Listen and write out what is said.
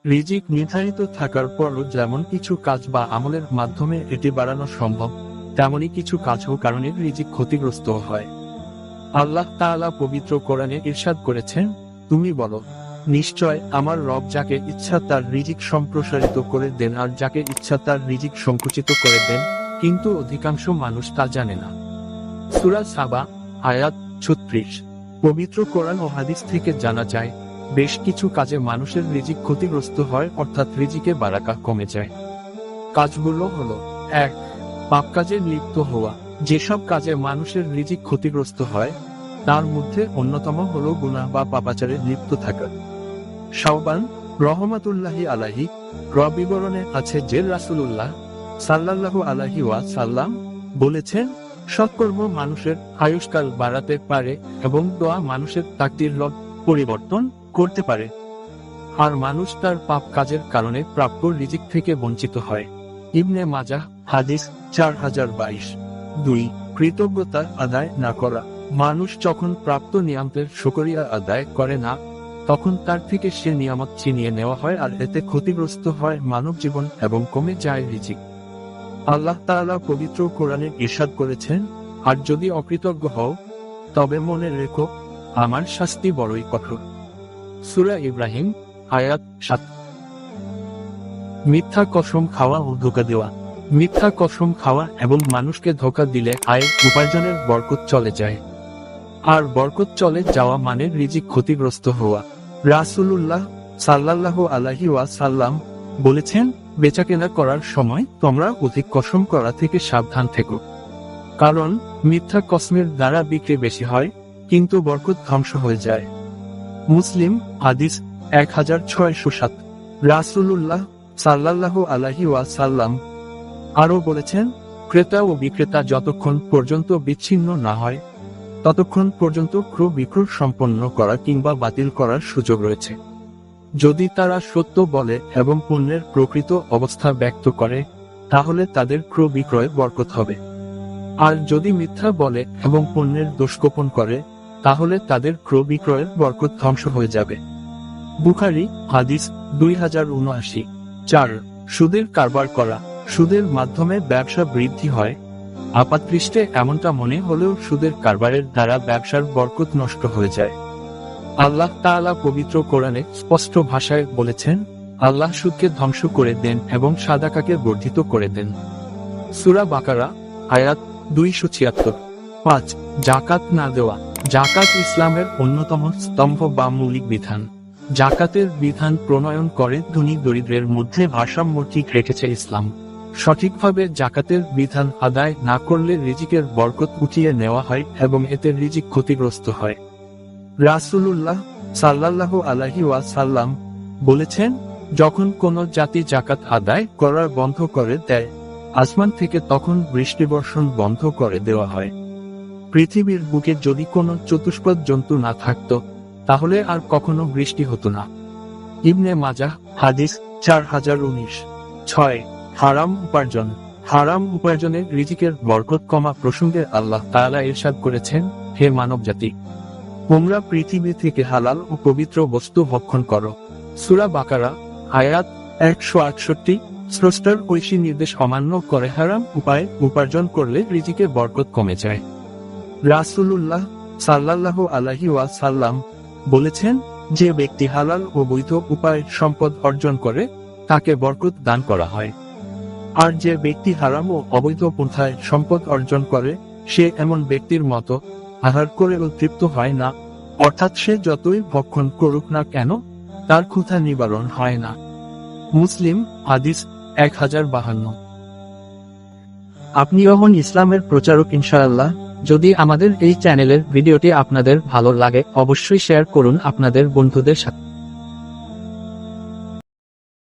রিজিক নির্ধারিত থাকার পরও যেমন কিছু কাজ বা আমলের মাধ্যমে এটি বাড়ানো সম্ভব, তেমনি কিছু কাজও কারণে রিজিক ক্ষতিগ্রস্ত হয়। আল্লাহ তাআলা পবিত্র কোরআনে ইরশাদ করেছেন, তুমি বলো, নিশ্চয় আমার রব যাকে ইচ্ছা তার রিজিক সম্প্রসারিত করে দেন আর যাকে ইচ্ছা তার রিজিক সংকুচিত করে দেন, কিন্তু অধিকাংশ মানুষ তা জানে না। সূরা সাবা, আয়াত ৩৬। পবিত্র কোরআন ও হাদিস থেকে জানা যায়, বেশ কিছু কাজে মানুষের রিজিক ক্ষতিগ্রস্ত হয়, অর্থাৎ রিজিকে বারাকা কমে যায়। কাজগুলো হলো: ১. পাপ কাজে লিপ্ত হওয়া। যেসব কাজে মানুষের রিজিক ক্ষতিগ্রস্ত হয় তার মধ্যে অন্যতম হলো গুনাহ বা পাপাচারে লিপ্ত থাকা। শাওবান রহমাতুল্লাহি আলাইহি বিবরণে আছে যে রাসূলুল্লাহ সাল্লাল্লাহু আলাইহি ওয়াসাল্লাম বলেছেন, সৎকর্ম মানুষের আয়ুষ্কাল বাড়াতে পারে এবং দোয়া মানুষের তাকদীর পরিবর্তন করতে পারে, আর মানুষ তার পাপ কাজের কারণে প্রাপ্য রিজিক থেকে বঞ্চিত হয়। ইবনে মাজাহ হাদিস 4022। ২. কৃতজ্ঞতা আদায় না করা। মানুষ যখন প্রাপ্ত নিয়ামতের শুকরিয়া আদায় করে না, তখন তার থেকে সে নিয়ামত ছিনিয়ে নেওয়া হয় আর এতে ক্ষতিগ্রস্ত হয় মানব জীবন এবং কমে যায় রিজিক। আল্লাহ তাআলা পবিত্র কোরআনে ইরশাদ করেছেন, আর যদি অকৃতজ্ঞ হও তবে মনে রেখো আমার শাস্তি বড়ই কঠোর। সূরা ইব্রাহিম, আয়াত ৭। মিথ্যা কসম খাওয়া ও ধোঁকা দেওয়া। মিথ্যা কসম খাওয়া এবং মানুষকে ধোঁকা দিলে আয় উপার্জনের বরকত চলে যায়, আর বরকত চলে যাওয়া মানে রিজিক ক্ষতিগ্রস্ত হওয়া। রাসূলুল্লাহ সাল্লাল্লাহু আলাইহি ওয়াসাল্লাম বলেছেন, বেচাকেনা করার সময় তোমরা অধিক কসম করা থেকে সাবধান থেকো, কারণ মিথ্যা কসমের দ্বারা বিক্রি বেশি হয় কিন্তু বরকত ধ্বংস হয়ে যায়। মুসলিম হাদিস 1607। রাসূলুল্লাহ সাল্লাল্লাহু আলাইহি ওয়াসাল্লাম আরো বলেছেন, ক্রেতা ও বিক্রেতা যতক্ষণ পর্যন্ত বিচ্ছিন্ন না হয় ততক্ষণ পর্যন্ত ক্রয় বিক্রয় সম্পন্ন করা কিংবা বাতিল করার সুযোগ রয়েছে। যদি তারা সত্য বলে এবং পণ্যের প্রকৃত অবস্থা ব্যক্ত করে তাহলে তাদের ক্রয় বিক্রয়ে বরকত হবে, আর যদি মিথ্যা বলে এবং পণ্যের দোষ গোপন করে তাহলে তাদের ক্রয় বিক্রয়ের বরকত ধ্বংস হয়ে যাবে। বুখারী হাদিস 2079। ৪. সুদের কারবার করা। সুদের মাধ্যমে ব্যবসা বৃদ্ধি হয়। আপাতদৃষ্টে এমনটা মনে হলেও সুদের কারবারের দ্বারা ব্যবসার বরকত নষ্ট হয়ে যায়। আল্লাহ তাআলা পবিত্র কোরআনে স্পষ্ট ভাষায় বলেছেন, আল্লাহ সুদকে ধ্বংস করে দেন এবং সাদাকাকে বর্ধিত করে দেন। সূরা বাকারা, আয়াত 276। ৫. যাকাত না দেওয়া। যাকাত ইসলামের অন্যতম স্তম্ভ বা মৌলিক বিধান। যাকাতের বিধান প্রণয়ন করে ধনী দরিদ্রের মধ্যে ভারসাম্য ঠিক রেখেছে ইসলাম। সঠিকভাবে যাকাতের বিধান আদায় না করলে রিজিকের বরকত উঠিয়ে নেওয়া হয় এবং এতে রিজিক ক্ষতিগ্রস্ত হয়। রাসূলুল্লাহ সাল্লাল্লাহু আলাইহি ওয়াসাল্লাম বলেছেন, যখন কোন জাতি যাকাত আদায় করা বন্ধ করে দেয় আসমান থেকে তখন বৃষ্টিবর্ষণ বন্ধ করে দেওয়া হয়। পৃথিবীর বুকে যদি কোনো চতুষ্পদ জন্তু না থাকত তাহলে আর কখনো বৃষ্টি হতো না। ইবনে মাজাহ হাদিস 4019। ৬. হারাম উপার্জন। হারাম উপার্জনে রিজিকের বরকত কমা প্রসঙ্গে আল্লাহ তাআলা ইরশাদ করেছেন, হে মানবজাতি, তোমরা পৃথিবী থেকে হালাল ও পবিত্র বস্তু ভক্ষণ করো। সূরা বাকারা, আয়াত 168। স্রষ্টার ঐশী নির্দেশ অমান্য করে হারাম উপায়ে উপার্জন করলে রিজিকের বরকত কমে যায়। রাসূলুল্লাহ সাল্লাল্লাহু আলাইহি ওয়াসাল্লাম বলেছেন, যে ব্যক্তি হালাল ও বৈধ উপায়ে সম্পদ অর্জন করে তাকে বরকত দান করা হয়, আর যে ব্যক্তি হারাম ও অবৈধ পন্থায় সম্পদ অর্জন করে সে এমন ব্যক্তির মতো, আহার করেও তৃপ্ত হয় না, অর্থাৎ সে যতই ভক্ষণ করুক না কেন তার ক্ষুধা নিবারণ হয় না। মুসলিম হাদিস 1052। আপনি এখন ইসলামের প্রচারক ইনশাআল্লাহ। যদি আমাদের এই চ্যানেলের ভিডিওটি আপনাদের ভালো লাগে অবশ্যই শেয়ার করুন আপনাদের বন্ধুদের সাথে।